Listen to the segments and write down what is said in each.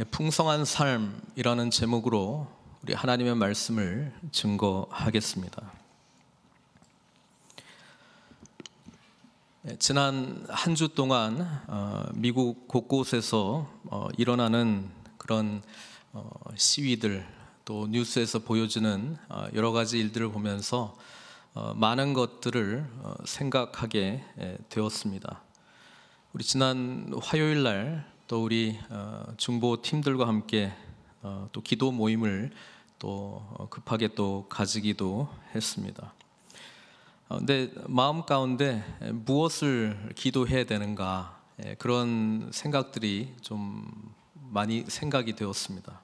풍성한 삶이라는 제목으로 우리 하나님의 말씀을 증거하겠습니다. 지난 한 주 동안 미국 곳곳에서 일어나는 그런 시위들, 또 뉴스에서 보여지는 여러 가지 일들을 보면서 많은 것들을 생각하게 되었습니다. 우리 지난 화요일 날 또 우리 중보 팀들과 함께 또 기도 모임을 또 급하게 또 가지기도 했습니다. 근데 마음 가운데 무엇을 기도해야 되는가, 그런 생각들이 좀 많이 생각이 되었습니다.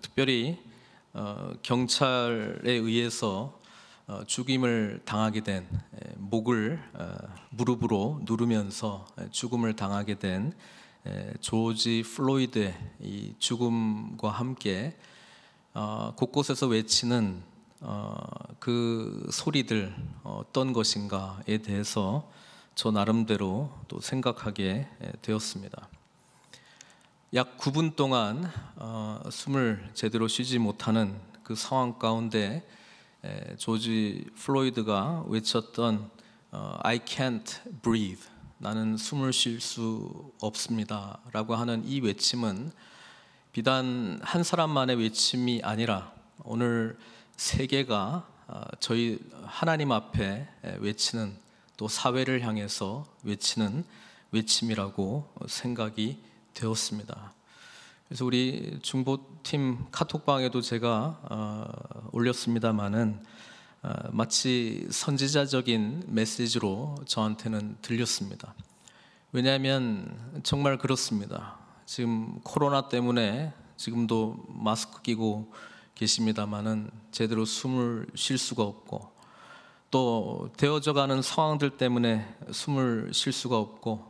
특별히 경찰에 의해서 죽임을 당하게 된, 목을 무릎으로 누르면서 죽음을 당하게 된 조지 플로이드의 이 죽음과 함께 곳곳에서 외치는 그 소리들 어떤 것인가에 대해서 저 나름대로 또 생각하게 되었습니다. 약 9분 동안 숨을 제대로 쉬지 못하는 그 상황 가운데 조지 플로이드가 외쳤던 I can't breathe, 나는 숨을 쉴 수 없습니다 라고 하는 이 외침은 비단 한 사람만의 외침이 아니라 오늘 세계가 저희 하나님 앞에 외치는, 또 사회를 향해서 외치는 외침이라고 생각이 되었습니다. 그래서 우리 중보팀 카톡방에도 제가 올렸습니다마는 마치 선지자적인 메시지로 저한테는 들렸습니다. 왜냐하면 정말 그렇습니다. 지금 코로나 때문에 지금도 마스크 끼고 계십니다마는 제대로 숨을 쉴 수가 없고, 또 되어져가는 상황들 때문에 숨을 쉴 수가 없고,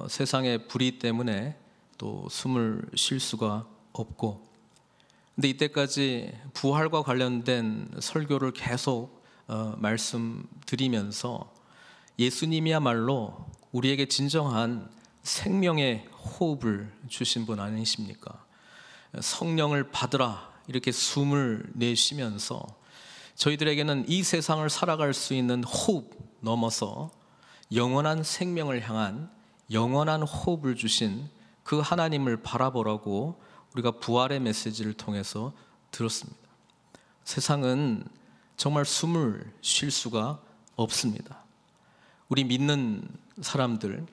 세상의 불의 때문에 또 숨을 쉴 수가 없고, 근데 이때까지 부활과 관련된 설교를 계속 말씀드리면서 예수님이야말로 우리에게 진정한 생명의 호흡을 주신 분 아니십니까? 성령을 받으라 이렇게 숨을 내쉬면서 저희들에게는 이 세상을 살아갈 수 있는 호흡 넘어서 영원한 생명을 향한 영원한 호흡을 주신 그 하나님을 바라보라고 우리가 부활의 메시지를 통해서 들었습니다. 세상은 정말 숨을 쉴 수가 없습니다. 우리 믿는 사람들,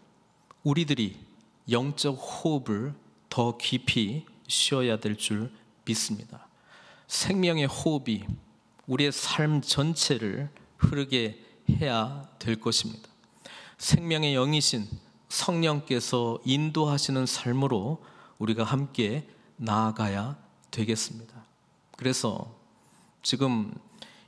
우리들이 영적 호흡을 더 깊이 쉬어야 될 줄 믿습니다. 생명의 호흡이 우리의 삶 전체를 흐르게 해야 될 것입니다. 생명의 영이신 성령께서 인도하시는 삶으로 우리가 함께 나아가야 되겠습니다. 그래서 지금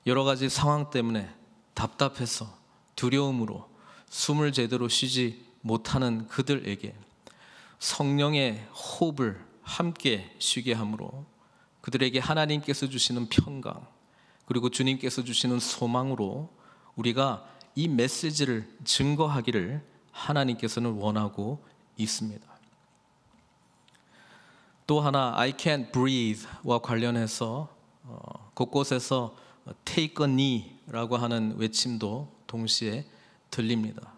여러 가지 상황 때문에 답답해서 두려움으로 숨을 제대로 쉬지 못하는 그들에게 성령의 호흡을 함께 쉬게 함으로 그들에게 하나님께서 주시는 평강, 그리고 주님께서 주시는 소망으로 우리가 이 메시지를 증거하기를 하나님께서는 원하고 있습니다. 또 하나 I can't breathe와 관련해서 곳곳에서 take a knee라고 하는 외침도 동시에 들립니다.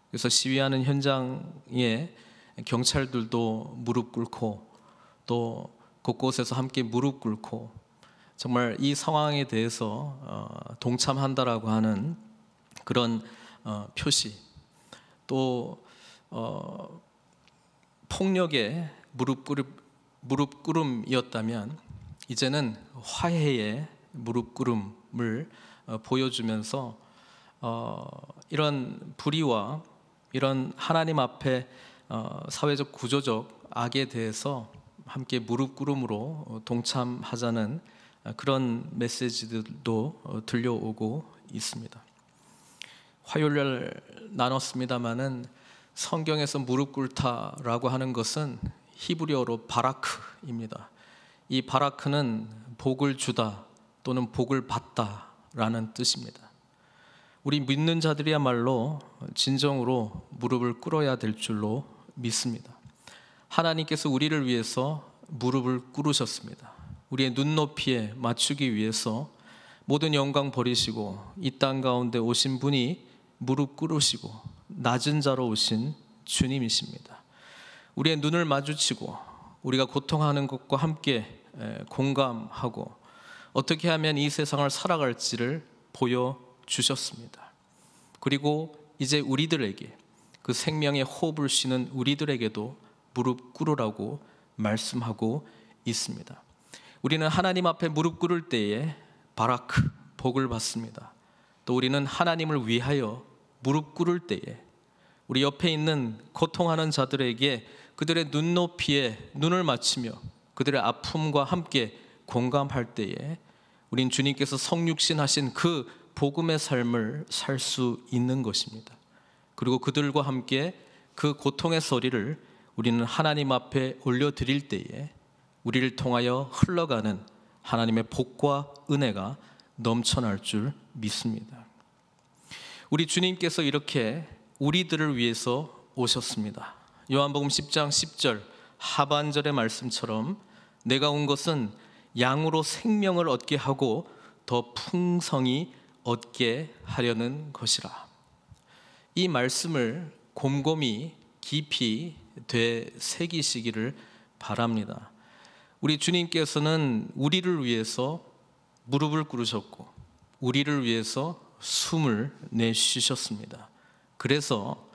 그래서 시위하는 현장에 경찰들도 무릎 꿇고 또 곳곳에서 함께 무릎 꿇고 정말 이 상황에 대해서 동참한다라고 하는 그런 표시, 또 폭력에 무릎 꿇음이었다면 이제는 화해의 무릎 꿇음을 보여주면서 이런 불의와 이런 하나님 앞에 사회적 구조적 악에 대해서 함께 무릎 꿇음으로 동참하자는 그런 메시지들도 들려오고 있습니다. 화요일날 나눴습니다마는 성경에서 무릎 꿇다라고 하는 것은 히브리어로 바라크입니다. 이 바라크는 복을 주다 또는 복을 받다라는 뜻입니다. 우리 믿는 자들이야말로 진정으로 무릎을 꿇어야 될 줄로 믿습니다. 하나님께서 우리를 위해서 무릎을 꿇으셨습니다. 우리의 눈높이에 맞추기 위해서 모든 영광 버리시고 이 땅 가운데 오신 분이 무릎 꿇으시고 낮은 자로 오신 주님이십니다. 우리의 눈을 마주치고 우리가 고통하는 것과 함께 공감하고 어떻게 하면 이 세상을 살아갈지를 보여주셨습니다. 그리고 이제 우리들에게, 그 생명의 호흡을 쉬는 우리들에게도 무릎 꿇으라고 말씀하고 있습니다. 우리는 하나님 앞에 무릎 꿇을 때에 바라크, 복을 받습니다. 또 우리는 하나님을 위하여 무릎 꿇을 때에 우리 옆에 있는 고통하는 자들에게 그들의 눈높이에 눈을 맞추며 그들의 아픔과 함께 공감할 때에 우린 주님께서 성육신 하신 그 복음의 삶을 살 수 있는 것입니다. 그리고 그들과 함께 그 고통의 소리를 우리는 하나님 앞에 올려드릴 때에 우리를 통하여 흘러가는 하나님의 복과 은혜가 넘쳐날 줄 믿습니다. 우리 주님께서 이렇게 우리들을 위해서 오셨습니다. 요한복음 10장 10절 하반절의 말씀처럼 내가 온 것은 양으로 생명을 얻게 하고 더 풍성히 얻게 하려는 것이라. 이 말씀을 곰곰이 깊이 되새기시기를 바랍니다. 우리 주님께서는 우리를 위해서 무릎을 꿇으셨고 우리를 위해서 숨을 내쉬셨습니다. 그래서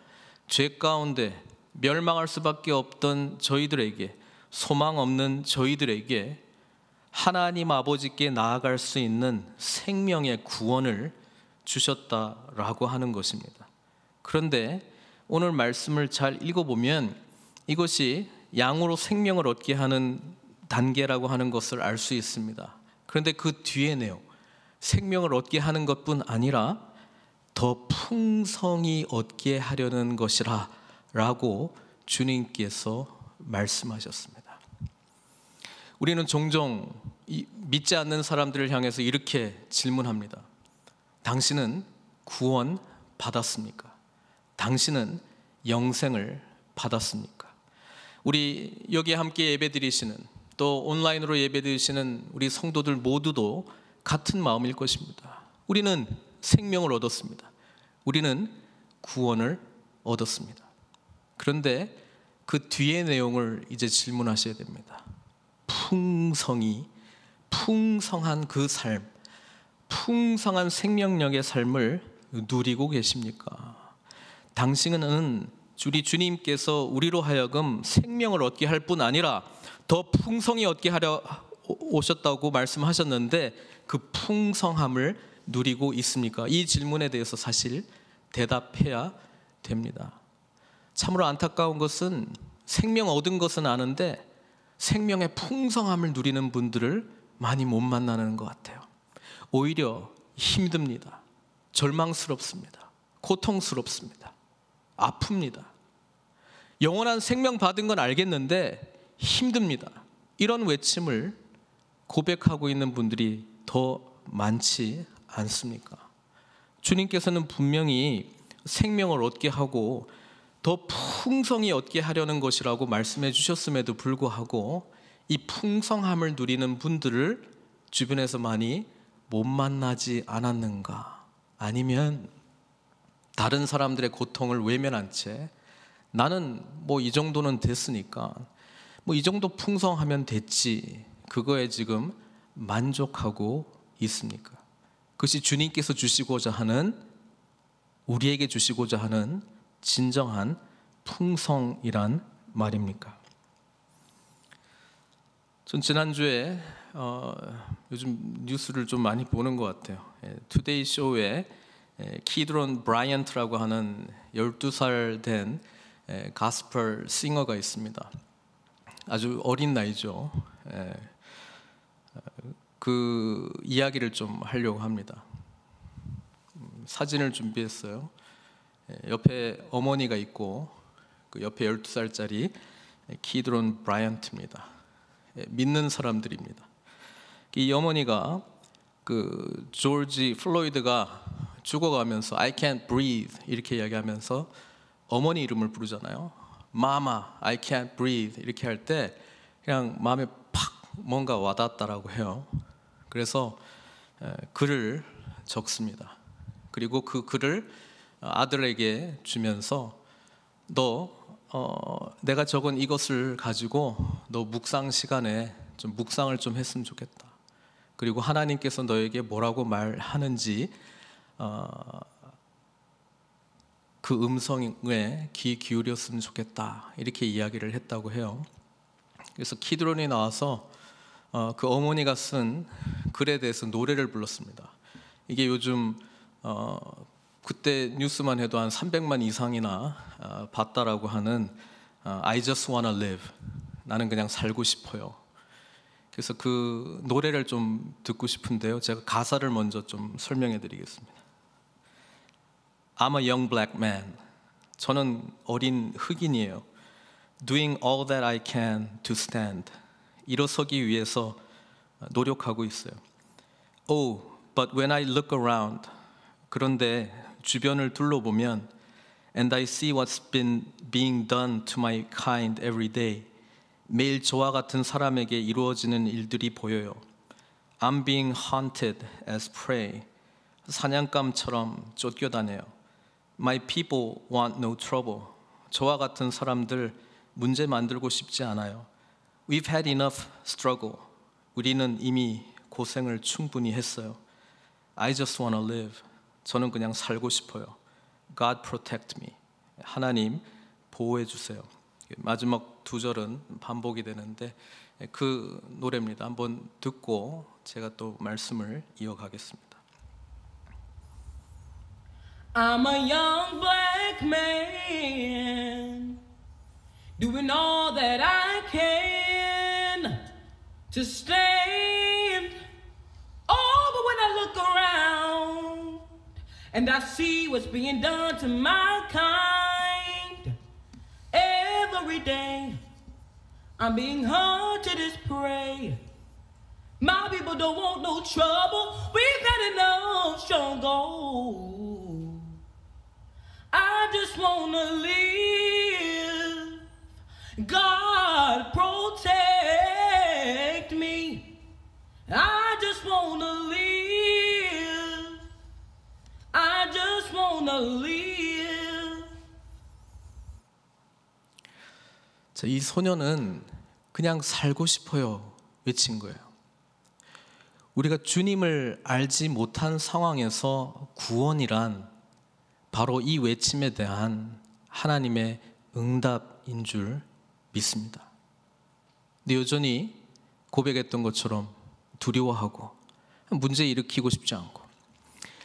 죄 가운데 멸망할 수밖에 없던 저희들에게, 소망 없는 저희들에게 하나님 아버지께 나아갈 수 있는 생명의 구원을 주셨다라고 하는 것입니다. 그런데 오늘 말씀을 잘 읽어보면 이것이 양으로 생명을 얻게 하는 단계라고 하는 것을 알 수 있습니다. 그런데 그 뒤에 내용, 생명을 얻게 하는 것뿐 아니라 더 풍성히 얻게 하려는 것이라 라고 주님께서 말씀하셨습니다. 우리는 종종 믿지 않는 사람들을 향해서 이렇게 질문합니다. 당신은 구원 받았습니까? 당신은 영생을 받았습니까? 우리 여기 함께 예배드리시는, 또 온라인으로 예배드리시는 우리 성도들 모두도 같은 마음일 것입니다. 우리는 생명을 얻었습니다. 우리는 구원을 얻었습니다. 그런데 그 뒤의 내용을 이제 질문하셔야 됩니다. 풍성한 그 삶, 풍성한 생명력의 삶을 누리고 계십니까? 당신은 우리 주님께서 우리로 하여금 생명을 얻게 할 뿐 아니라 더 풍성히 얻게 하려 오셨다고 말씀하셨는데 그 풍성함을 누리고 있습니까? 이 질문에 대해서 사실 대답해야 됩니다. 참으로 안타까운 것은 생명 얻은 것은 아는데 생명의 풍성함을 누리는 분들을 많이 못 만나는 것 같아요. 오히려 힘듭니다. 절망스럽습니다. 고통스럽습니다. 아픕니다. 영원한 생명 받은 건 알겠는데 힘듭니다. 이런 외침을 고백하고 있는 분들이 더 많지 않습니까? 주님께서는 분명히 생명을 얻게 하고 더 풍성히 얻게 하려는 것이라고 말씀해 주셨음에도 불구하고 이 풍성함을 누리는 분들을 주변에서 많이 못 만나지 않았는가? 아니면 다른 사람들의 고통을 외면한 채 나는 뭐 이 정도는 됐으니까 뭐 이 정도 풍성하면 됐지, 그거에 지금 만족하고 있습니까? 그것이 주님께서 주시고자 하는, 우리에게 주시고자 하는 진정한 풍성이란 말입니까? 전 지난주에 요즘 뉴스를 좀 많이 보는 것 같아요. 투데이 쇼에 키드론 브라이언트라고 하는 12살 된 가스펠 싱어가 있습니다. 아주 어린 나이죠. 그 이야기를 좀 하려고 합니다. 사진을 준비했어요. 옆에 어머니가 있고 그 옆에 12살짜리 키드론 브라이언트입니다. 믿는 사람들입니다. 이 어머니가 그 조지 플로이드가 죽어가면서 I can't breathe 이렇게 이야기하면서 어머니 이름을 부르잖아요. Mama, I can't breathe 이렇게 할 때 그냥 마음에 팍 뭔가 와닿았다라고 해요. 그래서 글을 적습니다. 그리고 그 글을 아들에게 주면서 너 내가 적은 이것을 가지고 너 묵상 시간에 좀 묵상을 좀 했으면 좋겠다. 그리고 하나님께서 너에게 뭐라고 말하는지 그 음성에 귀 기울였으면 좋겠다. 이렇게 이야기를 했다고 해요. 그래서 키드론이 나와서 그 어머니가 쓴 글에 대해서 노래를 불렀습니다. 이게 요즘 그때 뉴스만 해도 한 300만 이상이나 봤다라고 하는 I just wanna live, 나는 그냥 살고 싶어요. 그래서 그 노래를 좀 듣고 싶은데요, 제가 가사를 먼저 좀 설명해 드리겠습니다. I'm a young black man, 저는 어린 흑인이에요. Doing all that I can to stand, 일어서기 위해서 노력하고 있어요. Oh, but when I look around, 그런데 주변을 둘러보면 And I see what's been being done to my kind every day, 매일 저와 같은 사람에게 이루어지는 일들이 보여요. I'm being hunted as prey, 사냥감처럼 쫓겨다녀요. My people want no trouble, 저와 같은 사람들 문제 만들고 싶지 않아요. We've had enough struggle, 우리는 이미 고생을 충분히 했어요. I just wanna live, 저는 그냥 살고 싶어요. God protect me, 하나님 보호해 주세요. 마지막 두 절은 반복이 되는데 그 노래입니다. 한번 듣고 제가 또 말씀을 이어가겠습니다. I'm a young black man doing all that I can to stand. Oh, but when I look around and I see what's being done to my kind, every day I'm being hunted as prey. My people don't want no trouble, we've had enough struggle. I just wanna live, God protect me. I just wanna live, I just wanna live. 자, 이 소녀는 그냥 살고 싶어요 외친 거예요. 우리가 주님을 알지 못한 상황에서 구원이란 바로 이 외침에 대한 하나님의 응답인 줄 믿습니다. 근데 여전히 고백했던 것처럼 두려워하고 문제 일으키고 싶지 않고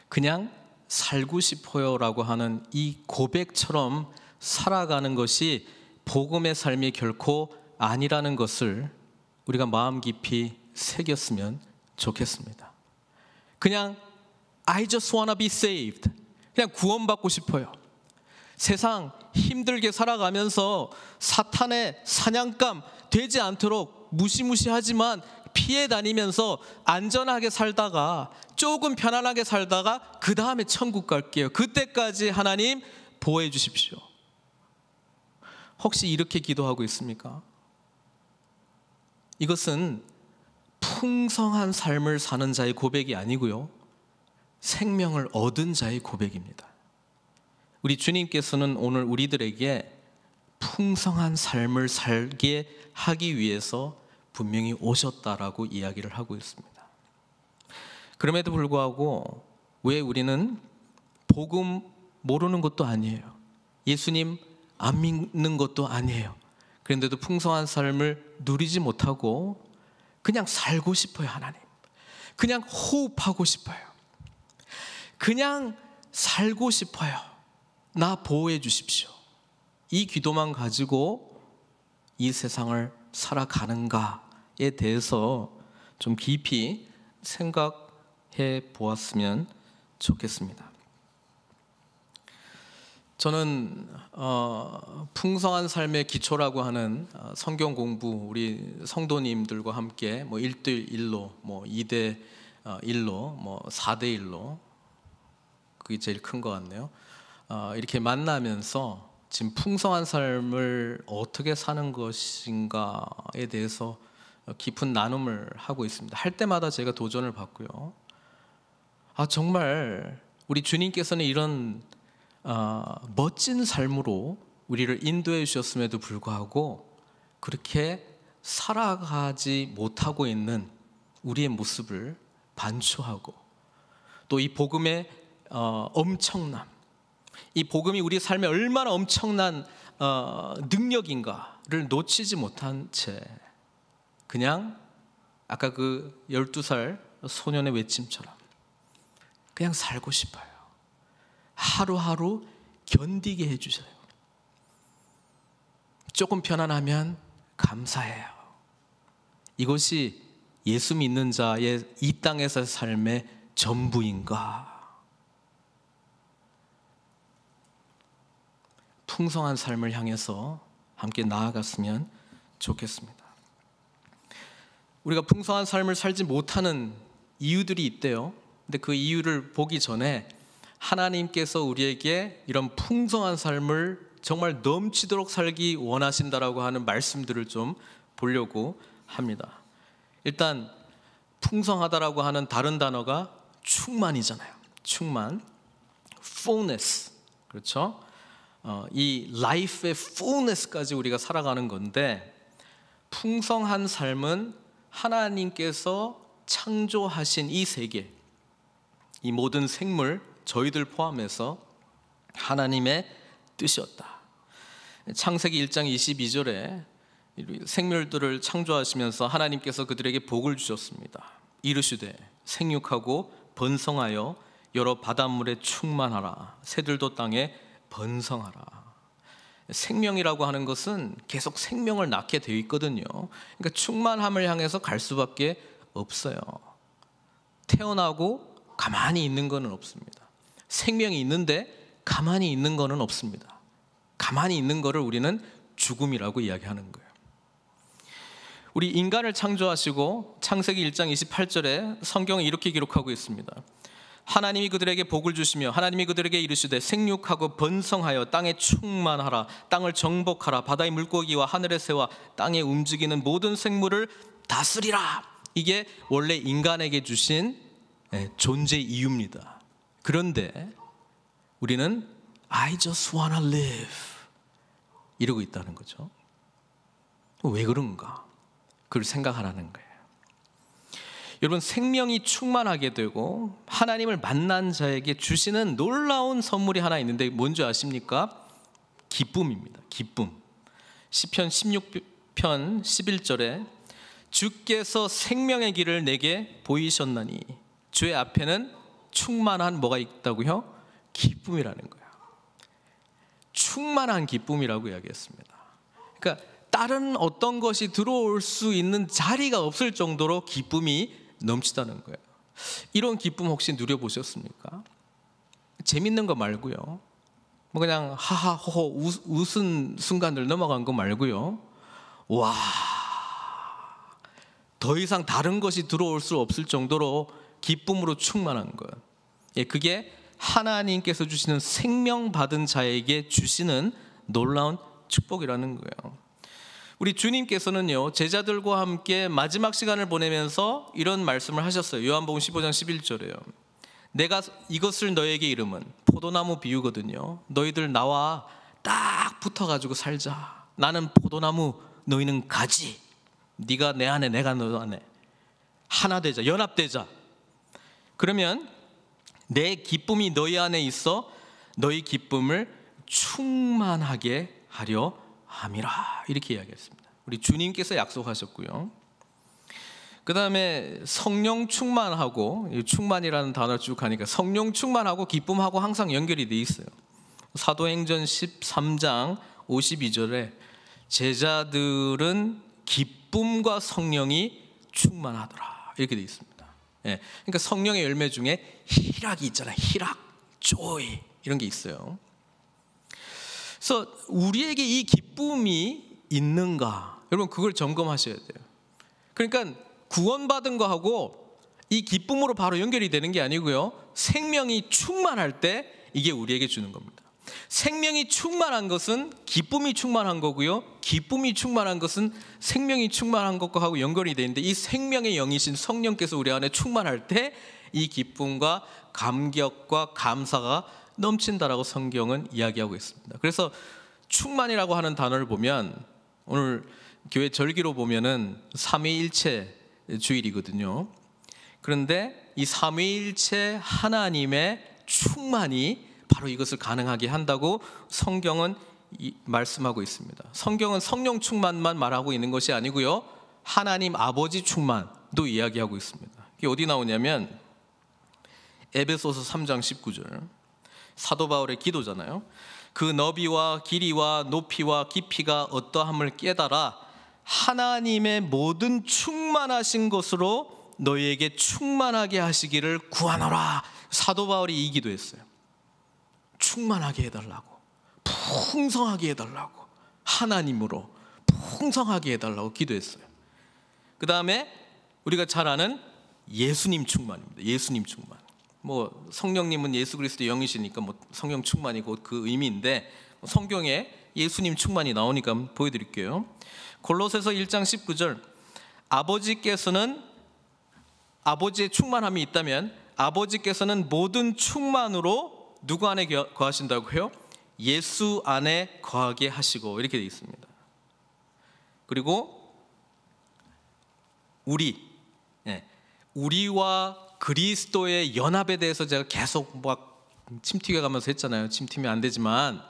그냥 살고 싶어요라고 하는 이 고백처럼 살아가는 것이 복음의 삶이 결코 아니라는 것을 우리가 마음 깊이 새겼으면 좋겠습니다. 그냥 I just wanna be saved, 그냥 구원받고 싶어요. 세상 힘들게 살아가면서 사탄의 사냥감 되지 않도록 무시무시하지만 피해 다니면서 안전하게 살다가 조금 편안하게 살다가 그 다음에 천국 갈게요. 그때까지 하나님 보호해 주십시오. 혹시 이렇게 기도하고 있습니까? 이것은 풍성한 삶을 사는 자의 고백이 아니고요, 생명을 얻은 자의 고백입니다. 우리 주님께서는 오늘 우리들에게 풍성한 삶을 살게 하기 위해서 분명히 오셨다라고 이야기를 하고 있습니다. 그럼에도 불구하고 왜 우리는 복음 모르는 것도 아니에요, 예수님 안 믿는 것도 아니에요. 그런데도 풍성한 삶을 누리지 못하고 그냥 살고 싶어요. 하나님, 그냥 호흡하고 싶어요. 그냥 살고 싶어요. 나 보호해 주십시오. 이 기도만 가지고 이 세상을 살아가는가에 대해서 좀 깊이 생각해 보았으면 좋겠습니다. 저는 풍성한 삶의 기초라고 하는 성경 공부, 우리 성도님들과 함께 뭐 1대1로, 뭐 2대1로, 뭐 4대1로, 그게 제일 큰 것 같네요. 이렇게 만나면서 지금 풍성한 삶을 어떻게 사는 것인가에 대해서 깊은 나눔을 하고 있습니다. 할 때마다 제가 도전을 받고요. 정말 우리 주님께서는 이런 멋진 삶으로 우리를 인도해 주셨음에도 불구하고 그렇게 살아가지 못하고 있는 우리의 모습을 반추하고 또 이 복음의 엄청남, 이 복음이 우리 삶에 얼마나 엄청난 능력인가를 놓치지 못한 채 그냥 아까 그 12살 소년의 외침처럼 그냥 살고 싶어요. 하루하루 견디게 해주셔요. 조금 편안하면 감사해요. 이것이 예수 믿는 자의 이 땅에서의 삶의 전부인가? 풍성한 삶을 향해서 함께 나아갔으면 좋겠습니다. 우리가 풍성한 삶을 살지 못하는 이유들이 있대요. 근데 그 이유를 보기 전에 하나님께서 우리에게 이런 풍성한 삶을 정말 넘치도록 살기 원하신다라고 하는 말씀들을 좀 보려고 합니다. 일단 풍성하다라고 하는 다른 단어가 충만이잖아요. 충만, fullness, 그렇죠? 이 life의 fullness까지 우리가 살아가는 건데, 풍성한 삶은 하나님께서 창조하신 이 세계, 이 모든 생물, 저희들 포함해서 하나님의 뜻이었다. 창세기 1장 22절에 생물들을 창조하시면서 하나님께서 그들에게 복을 주셨습니다. 이르시되 생육하고 번성하여 여러 바닷물에 충만하라. 새들도 땅에 번성하라. 생명이라고 하는 것은 계속 생명을 낳게 되어 있거든요. 그러니까 충만함을 향해서 갈 수밖에 없어요. 태어나고 가만히 있는 것은 없습니다. 생명이 있는데 가만히 있는 것은 없습니다. 가만히 있는 것을 우리는 죽음이라고 이야기하는 거예요. 우리 인간을 창조하시고 창세기 1장 28절에 성경에 이렇게 기록하고 있습니다. 하나님이 그들에게 복을 주시며 하나님이 그들에게 이르시되 생육하고 번성하여 땅에 충만하라. 땅을 정복하라. 바다의 물고기와 하늘의 새와 땅에 움직이는 모든 생물을 다스리라. 이게 원래 인간에게 주신 존재 이유입니다. 그런데 우리는 I just wanna live 이러고 있다는 거죠. 왜 그런가? 그걸 생각하라는 거예요. 여러분, 생명이 충만하게 되고 하나님을 만난 자에게 주시는 놀라운 선물이 하나 있는데 뭔지 아십니까? 기쁨입니다. 기쁨. 시편 16편 11절에 주께서 생명의 길을 내게 보이셨나니 주의 앞에는 충만한 뭐가 있다고요? 기쁨이라는 거예요. 충만한 기쁨이라고 이야기했습니다. 그러니까 다른 어떤 것이 들어올 수 있는 자리가 없을 정도로 기쁨이 넘치다는 거예요. 이런 기쁨 혹시 누려보셨습니까? 재밌는 거 말고요. 뭐 그냥 하하 호호 웃은 순간들 넘어간 거 말고요. 와, 더 이상 다른 것이 들어올 수 없을 정도로 기쁨으로 충만한 것. 그게 하나님께서 주시는 생명 받은 자에게 주시는 놀라운 축복이라는 거예요. 우리 주님께서는요, 제자들과 함께 마지막 시간을 보내면서 이런 말씀을 하셨어요. 요한복음 15장 11절에요. 내가 이것을 너에게 이름은, 포도나무 비유거든요. 너희들 나와 딱 붙어가지고 살자. 나는 포도나무, 너희는 가지. 네가 내 안에, 내가 너 안에. 하나 되자, 연합되자. 그러면 내 기쁨이 너희 안에 있어 너희 기쁨을 충만하게 하려 함이라. 이렇게 이야기했습니다. 우리 주님께서 약속하셨고요. 그 다음에 성령 충만하고, 충만이라는 단어를 쭉 하니까 성령 충만하고 기쁨하고 항상 연결이 돼 있어요. 사도행전 13장 52절에 제자들은 기쁨과 성령이 충만하더라. 이렇게 돼 있습니다. 그러니까 성령의 열매 중에 희락이 있잖아요. 희락, joy 이런 게 있어요. 그래서 우리에게 이 기쁨이 있는가? 여러분, 그걸 점검하셔야 돼요. 그러니까 구원받은 거하고 이 기쁨으로 바로 연결이 되는 게 아니고요. 생명이 충만할 때 이게 우리에게 주는 겁니다. 생명이 충만한 것은 기쁨이 충만한 거고요, 기쁨이 충만한 것은 생명이 충만한 것과 하고 연결이 되어 있는데, 이 생명의 영이신 성령께서 우리 안에 충만할 때 이 기쁨과 감격과 감사가 넘친다라고 성경은 이야기하고 있습니다. 그래서 충만이라고 하는 단어를 보면, 오늘 교회 절기로 보면은 삼위일체 주일이거든요. 그런데 이 삼위일체 하나님의 충만이 바로 이것을 가능하게 한다고 성경은 말씀하고 있습니다. 성경은 성령 충만만 말하고 있는 것이 아니고요, 하나님 아버지 충만도 이야기하고 있습니다. 이게 어디 나오냐면 에베소서 3장 19절, 사도 바울의 기도잖아요. 그 너비와 길이와 높이와 깊이가 어떠함을 깨달아 하나님의 모든 충만하신 것으로 너희에게 충만하게 하시기를 구하노라. 사도 바울이 이 기도했어요. 충만하게 해달라고, 풍성하게 해달라고, 하나님으로 풍성하게 해달라고 기도했어요. 그 다음에 우리가 잘 아는 예수님 충만입니다. 예수님 충만. 뭐 성령님은 예수 그리스도의 영이시니까 뭐 성령 충만이고 그 의미인데, 성경에 예수님 충만이 나오니까 한번 보여드릴게요. 골로새서 1장 19절, 아버지께서는, 아버지의 충만함이 있다면 아버지께서는 모든 충만으로 누구 안에 거하신다고요? 예수 안에 거하게 하시고, 이렇게 되어 있습니다. 그리고 우리와 그리스도의 연합에 대해서 제가 계속 막 침 튀겨가면서 했잖아요. 침 튀면 안 되지만,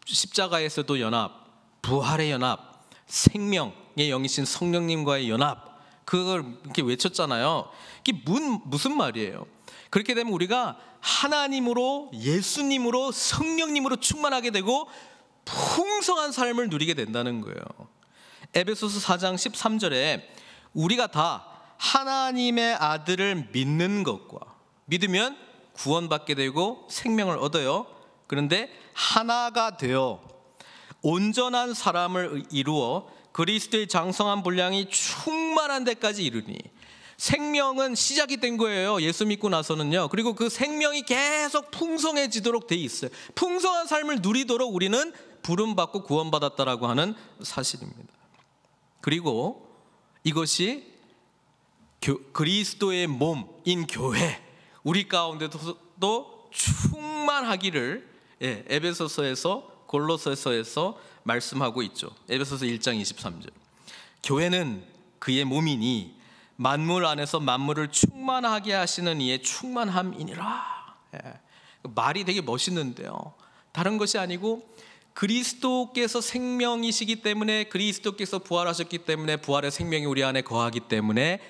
십자가에서도 연합, 부활의 연합, 생명의 영이신 성령님과의 연합, 그걸 이렇게 외쳤잖아요. 이게 무슨 말이에요? 그렇게 되면 우리가 하나님으로, 예수님으로, 성령님으로 충만하게 되고 풍성한 삶을 누리게 된다는 거예요. 에베소서 4장 13절에 우리가 다 하나님의 아들을 믿는 것과, 믿으면 구원받게 되고 생명을 얻어요. 그런데 하나가 되어 온전한 사람을 이루어 그리스도의 장성한 분량이 충만한 데까지 이르니, 생명은 시작이 된 거예요. 예수 믿고 나서는요. 그리고 그 생명이 계속 풍성해지도록 돼 있어요. 풍성한 삶을 누리도록 우리는 부름받고 구원받았다라고 하는 사실입니다. 그리고 이것이 그리스도의 몸인 교회, 우리 가운데도 충만하기를 에베소서에서, 골로새서에서 말씀하고 있죠. 에베소서 1장 23절, 교회는 그의 몸이니 만물 안에서 만물을 충만하게 하시는 이의 충만함이니라. 말이 되게 멋있는데요, 다른 것이 아니고 그리스도께서 생명이시기 때문에, 그리스도께서 부활하셨기 때문에, 부활의 생명이 우리 안에 거하기 때문에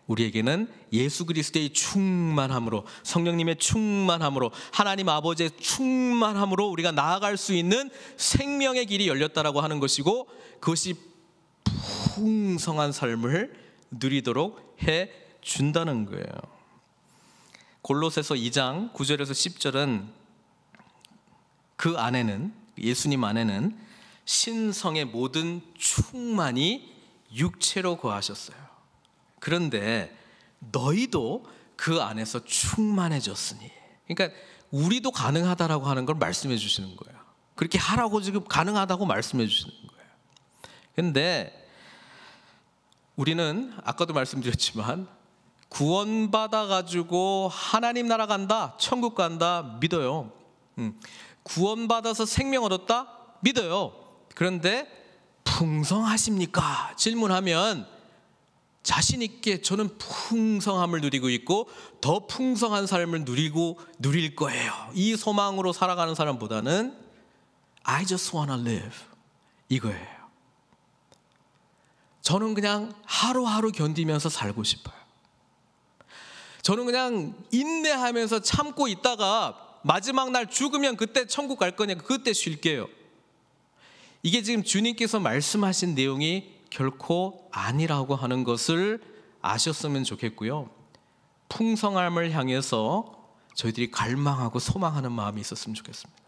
우리에게는 예수 그리스도의 충만함으로, 성령님의 충만함으로, 하나님 아버지의 충만함으로 우리가 나아갈 수 있는 생명의 길이 열렸다라고 하는 것이고, 그것이 풍성한 삶을 누리도록 해 준다는 거예요. 골로새서 2장 9절에서 10절은 그 안에는, 예수님 안에는 신성의 모든 충만이 육체로 거하셨어요. 그런데 너희도 그 안에서 충만해졌으니, 그러니까 우리도 가능하다라고 하는 걸 말씀해 주시는 거예요. 그렇게 하라고 지금 가능하다고 말씀해 주시는 거예요. 그런데 우리는 아까도 말씀드렸지만 구원받아 가지고 하나님 나라 간다, 천국 간다 믿어요. 구원받아서 생명 얻었다 믿어요. 그런데 풍성하십니까? 질문하면 자신 있게 저는 풍성함을 누리고 있고 더 풍성한 삶을 누릴 거예요, 이 소망으로 살아가는 사람보다는 I just wanna live, 이거예요. 저는 그냥 하루하루 견디면서 살고 싶어요. 저는 그냥 인내하면서 참고 있다가 마지막 날 죽으면 그때 천국 갈 거니까 그때 쉴게요. 이게 지금 주님께서 말씀하신 내용이 결코 아니라고 하는 것을 아셨으면 좋겠고요, 풍성함을 향해서 저희들이 갈망하고 소망하는 마음이 있었으면 좋겠습니다.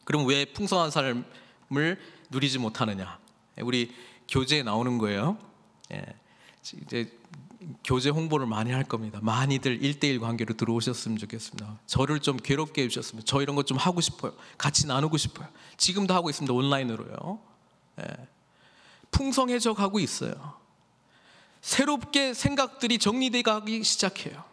그럼 왜 풍성한 삶을 누리지 못하느냐? 우리 교재에 나오는 거예요. 이제 교제 홍보를 많이 할 겁니다. 많이들 1대1 관계로 들어오셨으면 좋겠습니다. 저를 좀 괴롭게 해주셨으면, 저 이런 것 좀 하고 싶어요. 같이 나누고 싶어요. 지금도 하고 있습니다. 온라인으로요. 풍성해져 가고 있어요. 새롭게 생각들이 정리되어 가기 시작해요.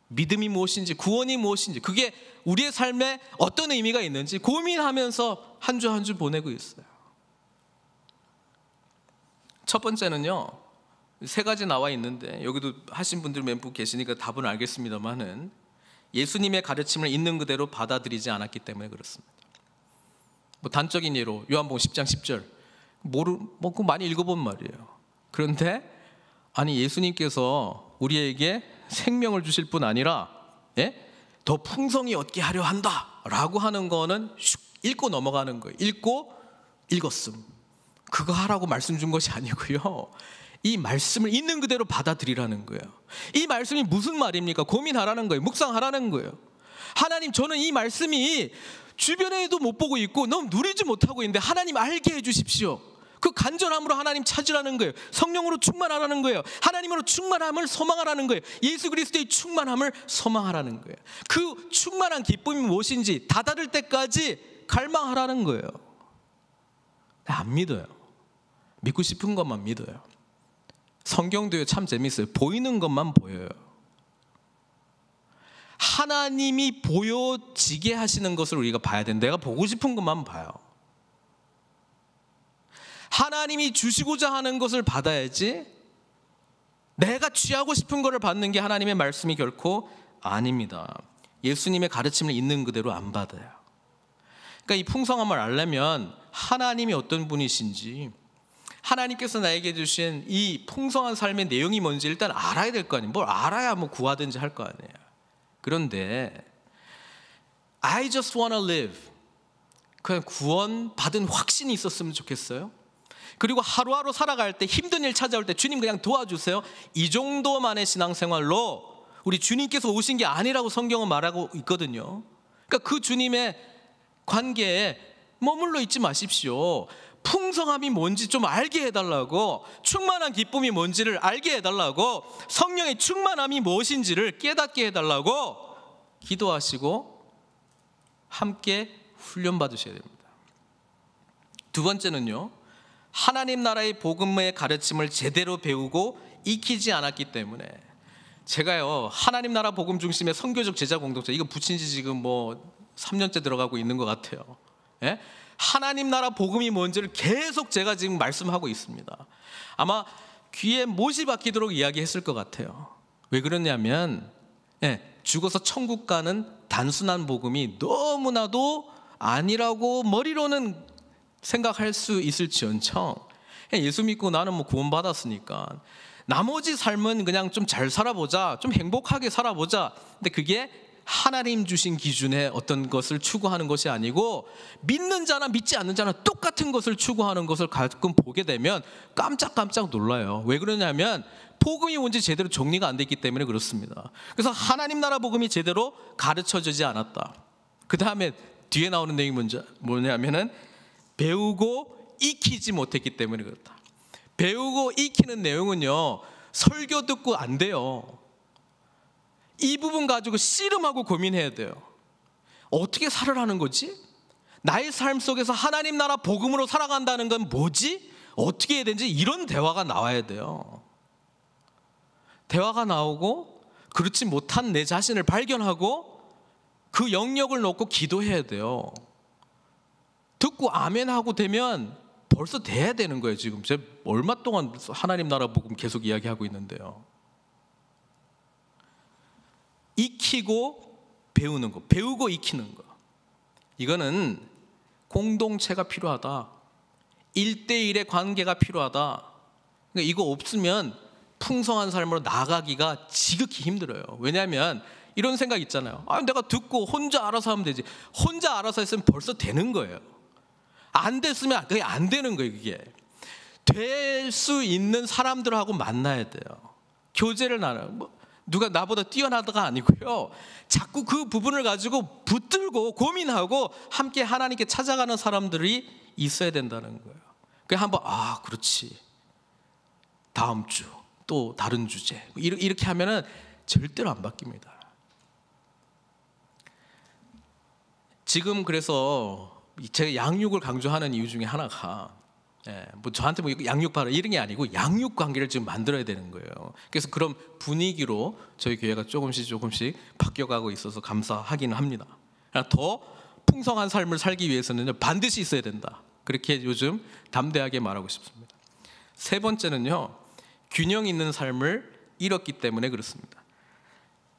믿음이 무엇인지, 구원이 무엇인지, 그게 우리의 삶에 어떤 의미가 있는지 고민하면서 한 주 한 주 보내고 있어요. 첫 번째는요, 3가지 나와 있는데 여기도 하신 분들 몇 분 계시니까 답은 알겠습니다만은, 예수님의 가르침을 있는 그대로 받아들이지 않았기 때문에 그렇습니다. 뭐 단적인 예로 요한복음 10장 10절 그거 많이 읽어본 말이에요. 그런데 아니, 예수님께서 우리에게 생명을 주실 뿐 아니라 더 풍성히 얻게 하려 한다 라고 하는 거는 읽고 넘어가는 거예요. 읽었음, 그거 하라고 말씀 준 것이 아니고요, 이 말씀을 있는 그대로 받아들이라는 거예요. 이 말씀이 무슨 말입니까? 고민하라는 거예요. 묵상하라는 거예요. 하나님, 저는 이 말씀이 주변에도 못 보고 있고 너무 누리지 못하고 있는데 하나님 알게 해주십시오. 그 간절함으로 하나님 찾으라는 거예요. 성령으로 충만하라는 거예요. 하나님으로 충만함을 소망하라는 거예요. 예수 그리스도의 충만함을 소망하라는 거예요. 그 충만한 기쁨이 무엇인지 다다를 때까지 갈망하라는 거예요. 안 믿어요. 믿고 싶은 것만 믿어요. 성경도요, 참 재밌어요. 보이는 것만 보여요. 하나님이 보여지게 하시는 것을 우리가 봐야 돼. 내가 보고 싶은 것만 봐요. 하나님이 주시고자 하는 것을 받아야지, 내가 취하고 싶은 것을 받는 게 하나님의 말씀이 결코 아닙니다. 예수님의 가르침을 있는 그대로 안 받아요. 그러니까 이 풍성함을 알려면 하나님이 어떤 분이신지, 하나님께서 나에게 주신 이 풍성한 삶의 내용이 뭔지 일단 알아야 될 거 아니에요. 뭘 알아야 뭐 구하든지 할 거 아니에요. 그런데 I just wanna live, 그냥 구원 받은 확신이 있었으면 좋겠어요. 그리고 하루하루 살아갈 때, 힘든 일 찾아올 때 주님 그냥 도와주세요, 이 정도만의 신앙생활로 우리 주님께서 오신 게 아니라고 성경은 말하고 있거든요. 그러니까 그 주님의 관계에 머물러 있지 마십시오. 풍성함이 뭔지 좀 알게 해달라고, 충만한 기쁨이 뭔지를 알게 해달라고, 성령의 충만함이 무엇인지를 깨닫게 해달라고 기도하시고 함께 훈련받으셔야 됩니다. 두 번째는요, 하나님 나라의 복음의 가르침을 제대로 배우고 익히지 않았기 때문에, 제가요, 하나님 나라 복음 중심의 선교적 제자 공동체, 이거 붙인 지 지금 뭐 3년째 들어가고 있는 것 같아요. 하나님 나라 복음이 뭔지를 계속 제가 지금 말씀하고 있습니다. 아마 귀에 못이 박히도록 이야기했을 것 같아요. 왜 그러냐면, 죽어서 천국 가는 단순한 복음이 너무나도 아니라고 머리로는 생각할 수 있을지언정, 예수 믿고 나는 뭐 구원받았으니까 나머지 삶은 그냥 좀 잘 살아보자, 좀 행복하게 살아보자. 근데 그게 하나님 주신 기준의 어떤 것을 추구하는 것이 아니고, 믿는 자나 믿지 않는 자나 똑같은 것을 추구하는 것을 가끔 보게 되면 깜짝깜짝 놀라요. 왜 그러냐면 복음이 뭔지 제대로 정리가 안 됐기 때문에 그렇습니다. 그래서 하나님 나라 복음이 제대로 가르쳐지지 않았다. 그 다음에 뒤에 나오는 내용이 뭐냐면은 배우고 익히지 못했기 때문에 그렇다. 배우고 익히는 내용은요, 설교 듣고 안 돼요. 이 부분 가지고 씨름하고 고민해야 돼요. 어떻게 살아라는 거지? 나의 삶 속에서 하나님 나라 복음으로 살아간다는 건 뭐지? 어떻게 해야 되는지, 이런 대화가 나와야 돼요. 대화가 나오고 그렇지 못한 내 자신을 발견하고 그 영역을 놓고 기도해야 돼요. 듣고 아멘 하고 되면 벌써 돼야 되는 거예요. 지금 제가 얼마 동안 하나님 나라 복음 계속 이야기하고 있는데요. 익히고 배우는 거, 배우고 익히는 거, 이거는 공동체가 필요하다. 1대1의 관계가 필요하다. 그러니까 이거 없으면 풍성한 삶으로 나가기가 지극히 힘들어요. 왜냐하면 이런 생각 있잖아요. 내가 듣고 혼자 알아서 하면 되지. 혼자 알아서 했으면 벌써 되는 거예요. 안 됐으면 그게 안 되는 거예요. 그게 될 수 있는 사람들하고 만나야 돼요. 교제를 나눠요. 누가 나보다 뛰어나다가 아니고요, 자꾸 그 부분을 가지고 붙들고 고민하고 함께 하나님께 찾아가는 사람들이 있어야 된다는 거예요. 그냥 한번 그렇지, 다음 주 또 다른 주제. 이렇게 하면은 절대로 안 바뀝니다. 지금 그래서 제가 양육을 강조하는 이유 중에 하나가 뭐 저한테 뭐 양육 바라 이런 게 아니고 양육 관계를 지금 만들어야 되는 거예요. 그래서 그런 분위기로 저희 교회가 조금씩 바뀌어가고 있어서 감사하기는 합니다. 더 풍성한 삶을 살기 위해서는 반드시 있어야 된다. 그렇게 요즘 담대하게 말하고 싶습니다. 세 번째는요, 균형 있는 삶을 잃었기 때문에 그렇습니다.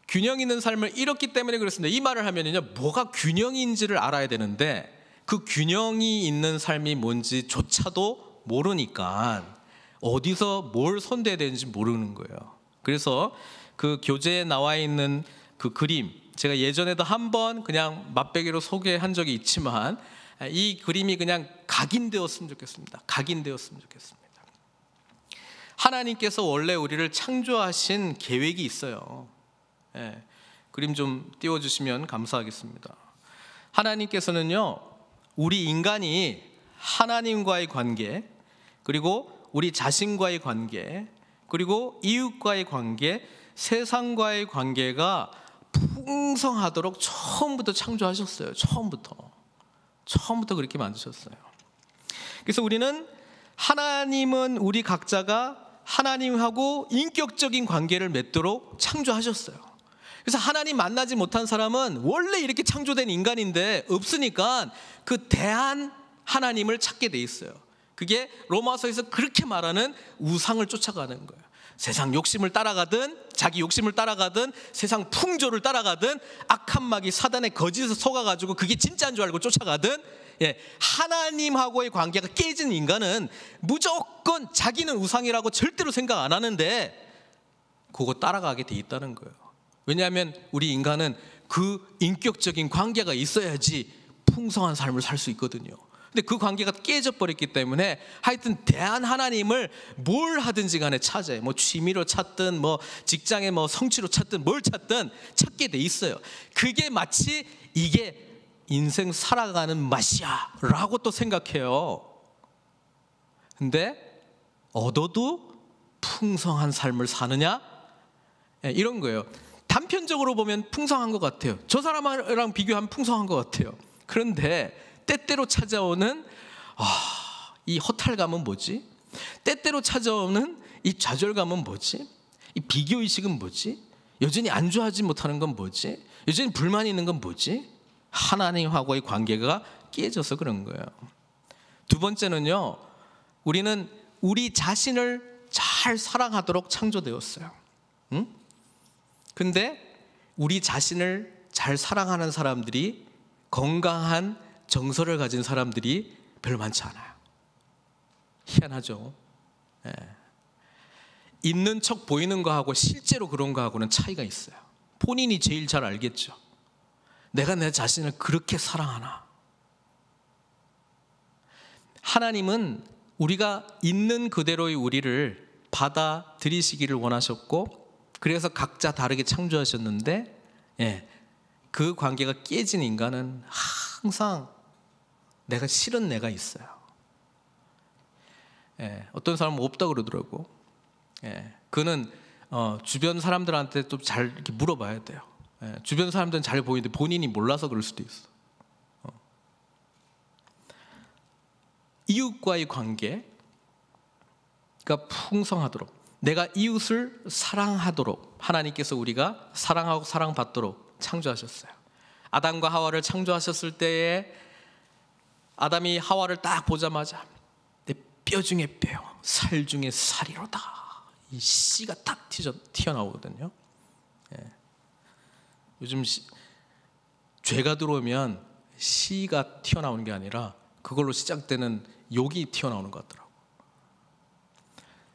균형 있는 삶을 잃었기 때문에 그렇습니다. 이 말을 하면요, 뭐가 균형인지를 알아야 되는데 그 균형이 있는 삶이 뭔지조차도 모르니까 어디서 뭘 손대야 되는지 모르는 거예요. 그래서 그 교재에 나와 있는 그 그림, 제가 예전에도 한번 그냥 맛배기로 소개한 적이 있지만 이 그림이 그냥 각인되었으면 좋겠습니다. 각인되었으면 좋겠습니다. 하나님께서 원래 우리를 창조하신 계획이 있어요. 그림 좀 띄워주시면 감사하겠습니다. 하나님께서는요, 우리 인간이 하나님과의 관계, 그리고 우리 자신과의 관계, 그리고 이웃과의 관계, 세상과의 관계가 풍성하도록 처음부터 창조하셨어요. 처음부터 그렇게 만드셨어요. 그래서 우리는 하나님은 우리 각자가 하나님하고 인격적인 관계를 맺도록 창조하셨어요. 그래서 하나님 만나지 못한 사람은 원래 이렇게 창조된 인간인데 없으니까 그 대한 하나님을 찾게 돼 있어요. 그게 로마서에서 그렇게 말하는 우상을 쫓아가는 거예요. 세상 욕심을 따라가든 자기 욕심을 따라가든 세상 풍조를 따라가든 악한 마귀 사단의 거짓에 속아가지고 그게 진짜인 줄 알고 쫓아가든, 하나님하고의 관계가 깨진 인간은 무조건 자기는 우상이라고 절대로 생각 안 하는데 그거 따라가게 돼 있다는 거예요. 왜냐하면 우리 인간은 그 인격적인 관계가 있어야지 풍성한 삶을 살 수 있거든요. 근데 그 관계가 깨져버렸기 때문에 하여튼 대한 하나님을 뭘 하든지 간에 찾아요. 뭐 취미로 찾든 뭐 직장에 뭐 성취로 찾든 뭘 찾든 찾게 돼 있어요. 그게 마치 이게 인생 살아가는 맛이야 라고 또 생각해요. 근데 얻어도 풍성한 삶을 사느냐? 이런 거예요. 단편적으로 보면 풍성한 것 같아요. 저 사람이랑 비교하면 풍성한 것 같아요. 그런데 때때로 찾아오는 이 허탈감은 뭐지? 때때로 찾아오는 이 좌절감은 뭐지? 이 비교의식은 뭐지? 여전히 안주하지 못하는 건 뭐지? 여전히 불만이 있는 건 뭐지? 하나님하고의 관계가 깨져서 그런 거예요. 두 번째는요, 우리는 우리 자신을 잘 사랑하도록 창조되었어요. 근데 우리 자신을 잘 사랑하는 사람들이, 건강한 정서를 가진 사람들이 별로 많지 않아요. 희한하죠. 있는 척 보이는 거하고 실제로 그런 거하고는 차이가 있어요. 본인이 제일 잘 알겠죠. 내가 내 자신을 그렇게 사랑하나. 하나님은 우리가 있는 그대로의 우리를 받아들이시기를 원하셨고, 그래서 각자 다르게 창조하셨는데, 그 관계가 깨진 인간은 항상 내가 싫은 내가 있어요. 어떤 사람은 없다 그러더라고. 그는 주변 사람들한테 또 잘 이렇게 물어봐야 돼요. 주변 사람들은 잘 보이는데 본인이 몰라서 그럴 수도 있어. 이웃과의 관계가 풍성하도록, 내가 이웃을 사랑하도록 하나님께서 우리가 사랑하고 사랑받도록 창조하셨어요. 아담과 하와를 창조하셨을 때에 아담이 하와를 딱 보자마자 내 뼈 중에 뼈, 살 중에 살이로다, 이 씨가 딱 튀어나오거든요. 요즘 죄가 들어오면 씨가 튀어나오는 게 아니라 그걸로 시작되는 욕이 튀어나오는 것 같더라고요.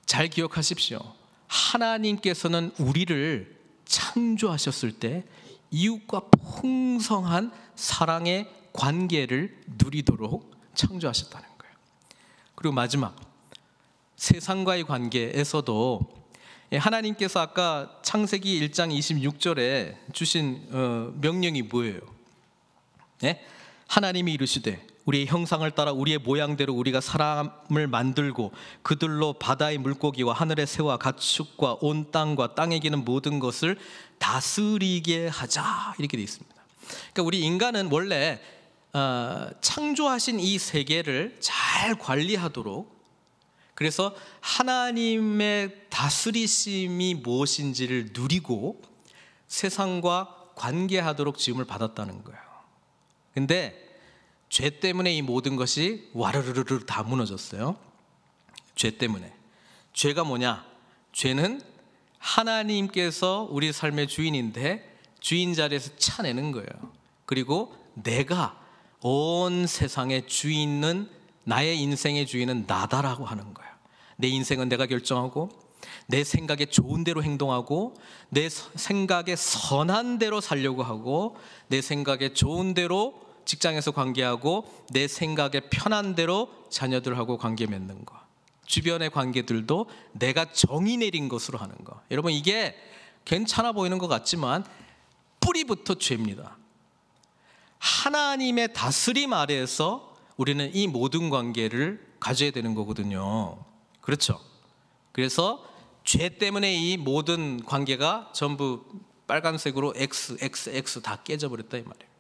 잘 기억하십시오. 하나님께서는 우리를 창조하셨을 때 이웃과 풍성한 사랑의 관계를 누리도록 창조하셨다는 거예요. 그리고 마지막, 세상과의 관계에서도 하나님께서 아까 창세기 1장 26절에 주신 명령이 뭐예요? 하나님이 이르시되 우리의 형상을 따라 우리의 모양대로 우리가 사람을 만들고 그들로 바다의 물고기와 하늘의 새와 가축과 온 땅과 땅에 기는 모든 것을 다스리게 하자, 이렇게 되어 있습니다. 그러니까 우리 인간은 원래 창조하신 이 세계를 잘 관리하도록, 그래서 하나님의 다스리심이 무엇인지를 누리고 세상과 관계하도록 지음을 받았다는 거예요. 근데 죄 때문에 이 모든 것이 와르르르 다 무너졌어요. 죄 때문에. 죄가 뭐냐? 죄는 하나님께서 우리 삶의 주인인데 주인 자리에서 차내는 거예요. 그리고 내가 온 세상의 주인은, 나의 인생의 주인은 나다라고 하는 거예요. 내 인생은 내가 결정하고 내 생각에 좋은 대로 행동하고 내 생각에 선한 대로 살려고 하고 내 생각에 좋은 대로 직장에서 관계하고 내 생각에 편한 대로 자녀들하고 관계 맺는 거, 주변의 관계들도 내가 정의 내린 것으로 하는 거. 여러분, 이게 괜찮아 보이는 것 같지만 뿌리부터 죄입니다. 하나님의 다스림 아래에서 우리는 이 모든 관계를 가져야 되는 거거든요. 그렇죠? 그래서 죄 때문에 이 모든 관계가 전부 빨간색으로 X 다 깨져버렸다 이 말이에요.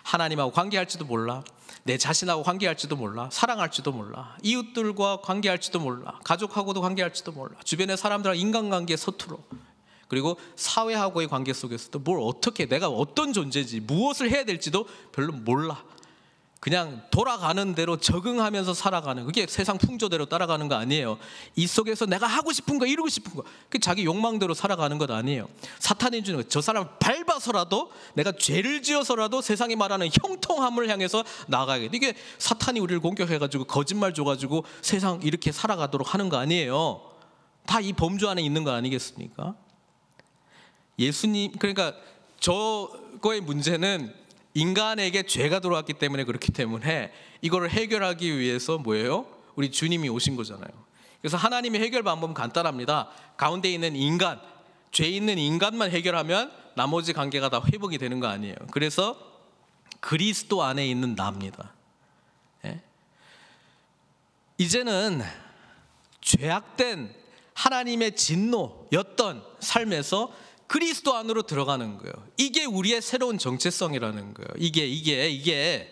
하나님하고 관계할지도 몰라, 내 자신하고 관계할지도 몰라, 사랑할지도 몰라, 이웃들과 관계할지도 몰라, 가족하고도 관계할지도 몰라, 주변의 사람들과 인간관계에 서툴어. 그리고 사회하고의 관계 속에서도 뭘 어떻게, 내가 어떤 존재인지, 무엇을 해야 될지도 별로 몰라. 그냥 돌아가는 대로 적응하면서 살아가는, 그게 세상 풍조대로 따라가는 거 아니에요. 이 속에서 내가 하고 싶은 거, 이루고 싶은 거, 그게 자기 욕망대로 살아가는 것 아니에요. 사탄이 주는 거, 저 사람을 밟아서라도, 내가 죄를 지어서라도 세상이 말하는 형통함을 향해서 나아가야겠다. 이게 사탄이 우리를 공격해가지고 거짓말 줘가지고 세상 이렇게 살아가도록 하는 거 아니에요. 다 이 범주 안에 있는 거 아니겠습니까? 예수님, 그러니까 저거의 문제는 인간에게 죄가 들어왔기 때문에, 그렇기 때문에 이거를 해결하기 위해서 뭐예요? 우리 주님이 오신 거잖아요. 그래서 하나님의 해결 방법은 간단합니다. 가운데 있는 인간, 죄 있는 인간만 해결하면 나머지 관계가 다 회복이 되는 거 아니에요. 그래서 그리스도 안에 있는 나입니다. 예? 이제는 죄악된 하나님의 진노였던 삶에서 그리스도 안으로 들어가는 거예요. 이게 우리의 새로운 정체성이라는 거예요. 이게.